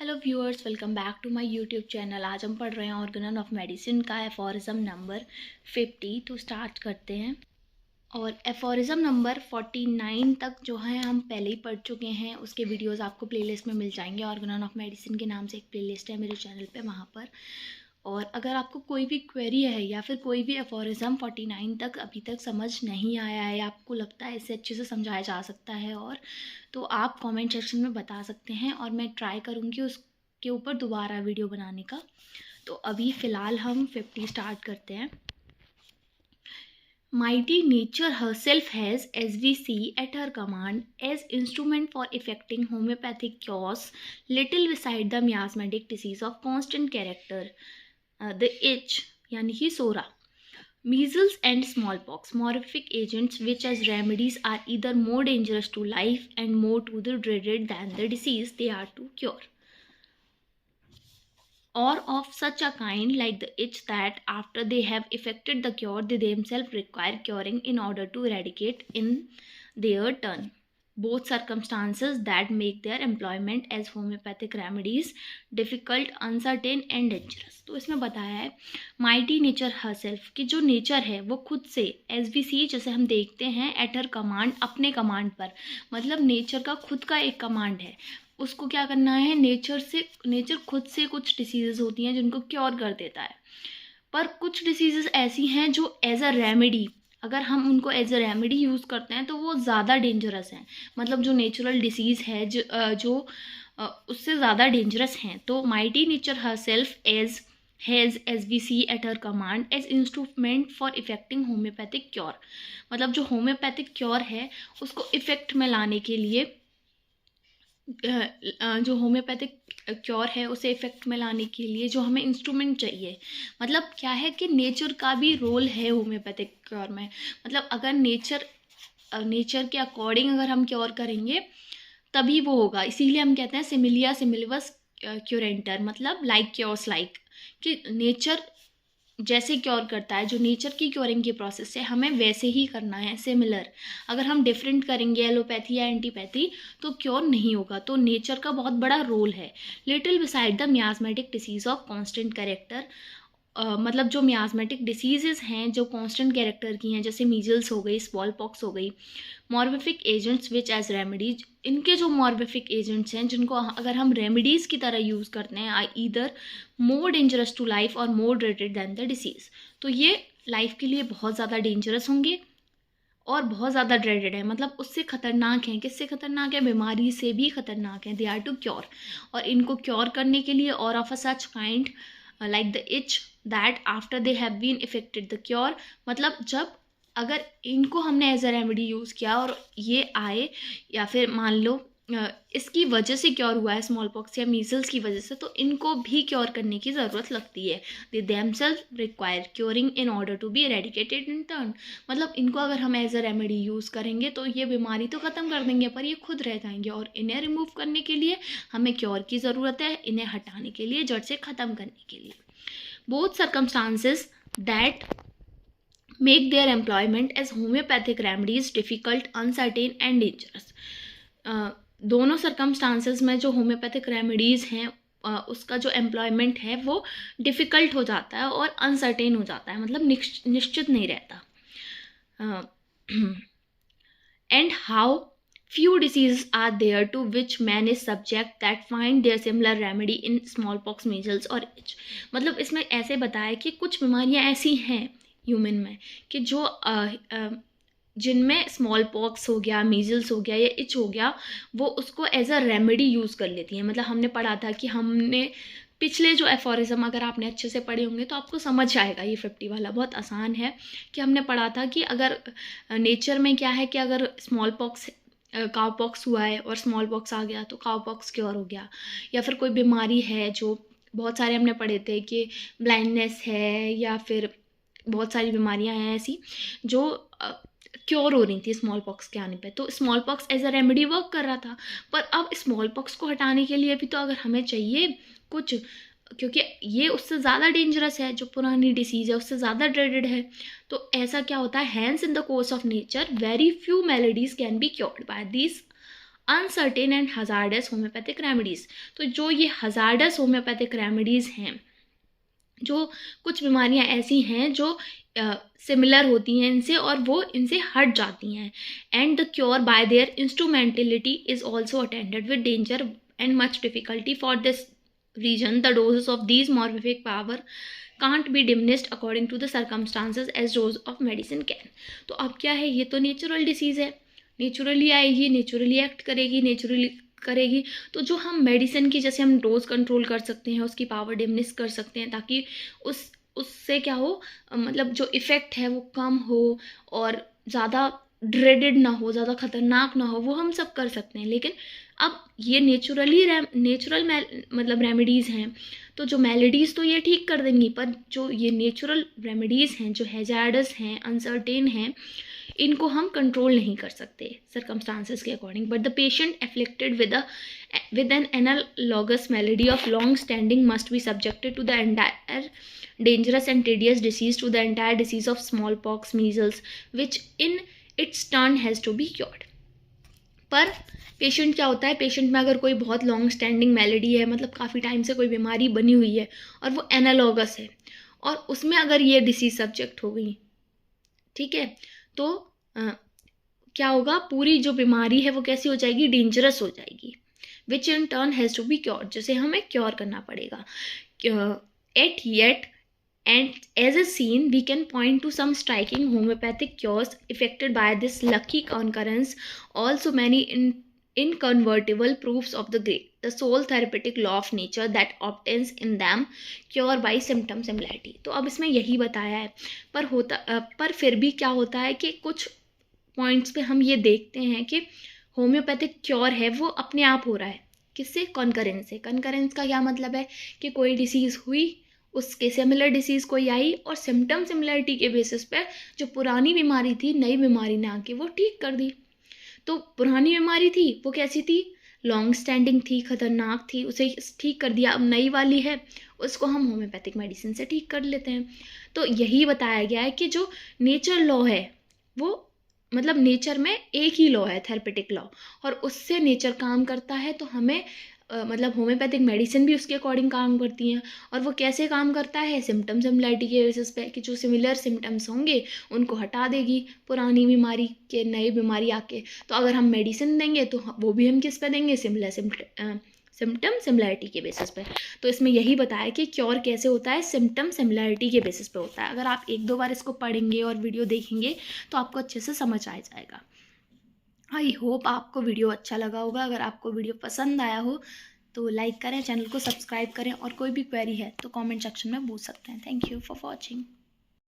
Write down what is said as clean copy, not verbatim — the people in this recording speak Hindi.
Hello viewers, welcome back to my YouTube channel. आज हम पढ़ रहे हैं ऑर्गेनन ऑफ मेडिसिन का एफोरिज्म नंबर 50। तो स्टार्ट करते हैं। और एफोरिज्म नंबर 49 तक जो है हम पहले ही पढ़ चुके हैं। उसके वीडियोस आपको प्लेलिस्ट में मिल जाएंगे। ऑर्गेनन ऑफ मेडिसिन के नाम से एक प्लेलिस्ट है मेरे चैनल पे, वहाँ पर। और अगर आपको कोई भी क्वेरी है या फिर कोई भी एफोरिज्म 49 तक अभी तक समझ नहीं आया है या आपको लगता है इसे अच्छे से समझाया जा सकता है, और तो आप कमेंट सेक्शन में बता सकते हैं और मैं ट्राई करूँगी उसके ऊपर दोबारा वीडियो बनाने का। तो अभी फ़िलहाल हम 50 स्टार्ट करते हैं। Mighty nature herself has, as we see, at her command, as instrument for effecting homeopathic cures, little beside the miasmatic disease of constant character, the itch, यानी कि सोरा, measles and smallpox, morphic agents which as remedies are either more dangerous to life and more to the dreaded than the disease they are to cure, or of such a kind like the itch that after they have effected the cure they themselves require curing in order to eradicate in their turn, both circumstances that make their employment as homeopathic remedies difficult, uncertain and dangerous। तो इसमें बताया है माइटी नेचर हरसेल्फ कि जो नेचर है वो खुद से, एज वी सी, जैसे हम देखते हैं, एट हर कमांड, अपने कमांड पर, मतलब नेचर का खुद का एक कमांड है। उसको क्या करना है, नेचर खुद से कुछ डिसीजेज होती हैं जिनको क्योर कर देता है। पर कुछ डिसीजेज ऐसी हैं जो एज अ रेमेडी, अगर हम उनको एज अ रेमेडी यूज़ करते हैं तो वो ज़्यादा डेंजरस हैं। मतलब जो नेचुरल डिसीज़ है जो उससे ज़्यादा डेंजरस हैं। तो mighty nature herself has, as we see, at her command as instrument for effecting homoeopathic cure, मतलब जो होम्योपैथिक क्योर है उसको इफेक्ट में लाने के लिए, जो होम्योपैथिक क्योर है उसे इफेक्ट में लाने के लिए जो हमें इंस्ट्रूमेंट चाहिए। मतलब क्या है कि नेचर का भी रोल है होम्योपैथिक क्योर में। मतलब अगर नेचर के अकॉर्डिंग अगर हम क्योर करेंगे तभी वो होगा। इसीलिए हम कहते हैं सिमिलिया सिमिलिबस क्यूरेंटर, मतलब लाइक क्योर्स लाइक, कि नेचर जैसे क्योर करता है, जो नेचर की क्योरिंग की प्रोसेस है हमें वैसे ही करना है, सिमिलर। अगर हम डिफरेंट करेंगे एलोपैथी या एंटीपैथी तो क्योर नहीं होगा। तो नेचर का बहुत बड़ा रोल है। Little beside the miasmatic disease of constant character, मतलब जो मियास्मेटिक डिसीजेस हैं जो कांस्टेंट कैरेक्टर की हैं, जैसे मीजल्स हो गई, स्मॉल पॉक्स हो गई, मॉर्बिफिक एजेंट्स विच एज रेमेडीज, इनके जो मॉर्बिफिक एजेंट्स हैं जिनको अगर हम रेमेडीज़ की तरह यूज़ करते हैं, I either more dangerous to life और more dreaded than the disease, तो ये लाइफ के लिए बहुत ज़्यादा डेंजरस होंगे और बहुत ज़्यादा ड्रेडेड है। मतलब उससे खतरनाक हैं। किससे खतरनाक है? बीमारी से भी खतरनाक है। दे आर टू क्योर, और इनको क्योर करने के लिए, और of a such kind like the itch that after they have been effected the cure, मतलब जब अगर इनको हमने एज अ रेमेडी यूज़ किया और ये आए, या फिर मान लो इसकी वजह से क्योर हुआ है, स्मॉल पॉक्स या मीजल्स की वजह से, तो इनको भी क्योर करने की ज़रूरत लगती है। They themselves require curing in order to be eradicated in turn, मतलब इनको अगर हम एज अ रेमेडी यूज़ करेंगे तो ये बीमारी तो ख़त्म कर देंगे पर ये खुद रह जाएंगे, और इन्हें रिमूव करने के लिए हमें क्योर की ज़रूरत है, इन्हें हटाने के लिए, जड़ से ख़त्म करने के लिए। Both circumstances that make their employment as homeopathic remedies difficult, uncertain and dangerous। दोनों सर्कमस्टांसेस में जो होम्योपैथिक रेमेडीज़ हैं उसका जो एम्प्लॉयमेंट है वो डिफ़िकल्ट हो जाता है और अनसर्टेन हो जाता है, मतलब निश्चित नहीं रहता। And how few diseases are there to which man is subject that find their similar remedy in smallpox, measles और itch। मतलब इसमें ऐसे बताया कि कुछ बीमारियां ऐसी हैं ह्यूमन में कि जो जिनमें स्मॉल पॉक्स हो गया, मीजल्स हो गया या इच हो गया, वो उसको एज अ रेमेडी यूज़ कर लेती हैं। मतलब हमने पढ़ा था कि हमने पिछले जो एफोरिज्म अगर आपने अच्छे से पढ़े होंगे तो आपको समझ आएगा। ये 50 वाला बहुत आसान है कि हमने पढ़ा था कि अगर नेचर में क्या है कि अगर स्मॉल पॉक्स, काव पॉक्स हुआ है और स्मॉल पॉक्स आ गया तो काव पॉक्स क्योर हो गया, या फिर कोई बीमारी है जो बहुत सारे हमने पढ़े थे कि ब्लाइंडनेस है, या फिर बहुत सारी बीमारियां हैं ऐसी जो क्योर हो रही थी स्मॉल पॉक्स के आने पे, तो smallpox as a remedy work कर रहा था। पर अब स्मॉल पॉक्स को हटाने के लिए भी तो अगर हमें चाहिए कुछ, क्योंकि ये उससे ज़्यादा डेंजरस है, जो पुरानी डिसीज़ है उससे ज़्यादा ड्रेडेड है, तो ऐसा क्या होता है, hence in the course of nature very few maladies can be cured by this uncertain and hazardous homoeopathic remedies. तो जो ये हजार्डस होम्योपैथिक रेमेडीज़ हैं, जो कुछ बीमारियां ऐसी हैं जो सिमिलर होती हैं इनसे और वो इनसे हट जाती हैं, and the cure by their instrumentality is also attended with danger and much difficulty for this reason the doses of these morbific power can't be diminished according to the circumstances as dose of medicine can. तो अब क्या है, ये तो नेचुरल डिसीज़ है, नेचुरली आएगी, नेचुरली एक्ट करेगी, नेचुरली करेगी। तो जो हम मेडिसिन की जैसे हम डोज कंट्रोल कर सकते हैं, उसकी पावर डिमिनिश कर सकते हैं ताकि उससे क्या हो, मतलब जो इफ़ेक्ट है वो कम हो और ज़्यादा ड्रेडेड ना हो, ज़्यादा खतरनाक ना हो, वो हम सब कर सकते हैं। लेकिन अब ये नेचुरल मतलब रेमेडीज़ हैं, तो जो मेलेडीज़ तो ये ठीक कर देंगी, पर जो ये नेचुरल रेमेडीज़ हैं, जो हैजार्डस हैं, अनसर्टेन हैं, इनको हम कंट्रोल नहीं कर सकते सर्कमस्टांसेस के according. But the patient afflicted with an analogous malady of long standing must be subjected to the entire dangerous and tedious disease, to the entire disease of smallpox, measles, which in its turn has to be cured। पर पेशेंट क्या होता है, पेशेंट में अगर कोई बहुत लॉन्ग स्टैंडिंग मेलेडी है, मतलब काफ़ी टाइम से कोई बीमारी बनी हुई है और वो एनालॉगस है और उसमें अगर ये डिसीज सब्जेक्ट हो गई, ठीक है, तो क्या होगा, पूरी जो बीमारी है वो कैसी हो जाएगी, डेंजरस हो जाएगी, which in turn has to be cure, जिसे हमें क्योर करना पड़ेगा। At yet and as a scene we can point to some striking homeopathic cures effected by this lucky concurrence, also many incontrovertible proofs of the sole therapeutic law of nature that obtains in them cure by symptom similarity। तो अब इसमें यही बताया है, पर फिर भी क्या होता है कि कुछ पॉइंट्स पे हम ये देखते हैं कि होम्योपैथिक क्योर है वो अपने आप हो रहा है, किससे, कॉन्करेंस से। कॉन्करेंस का क्या मतलब है कि कोई डिसीज़ हुई, उसके सिमिलर डिसीज़ कोई आई और सिम्टम सिमिलरिटी के बेसिस पे जो पुरानी बीमारी थी नई बीमारी ने आके वो ठीक कर दी। तो पुरानी बीमारी थी वो कैसी थी, लॉन्ग स्टैंडिंग थी, खतरनाक थी, उसे ठीक कर दिया। अब नई वाली है, उसको हम होम्योपैथिक मेडिसिन से ठीक कर लेते हैं। तो यही बताया गया है कि जो नेचर लॉ है वो, मतलब नेचर में एक ही लॉ है, थेरेपेटिक लॉ, और उससे नेचर काम करता है। तो हमें मतलब होम्योपैथिक मेडिसिन भी उसके अकॉर्डिंग काम करती हैं। और वो कैसे काम करता है, सिम्टम सिमिलरिटी के बेसिस पे, कि जो सिमिलर सिम्टम्स होंगे उनको हटा देगी पुरानी बीमारी के, नई बीमारी आके। तो अगर हम मेडिसिन देंगे तो वो भी हम किस पे देंगे, सिम्टम सिमिलरिटी के बेसिस पे। तो इसमें यही बताया कि क्योर कैसे होता है, सिम्टम सिमिलरिटी के बेसिस पे होता है। अगर आप एक दो बार इसको पढ़ेंगे और वीडियो देखेंगे तो आपको अच्छे से समझ आ जाएगा। आई होप आपको वीडियो अच्छा लगा होगा। अगर आपको वीडियो पसंद आया हो तो लाइक करें, चैनल को सब्सक्राइब करें, और कोई भी क्वेरी है तो कमेंट सेक्शन में पूछ सकते हैं। Thank you for watching.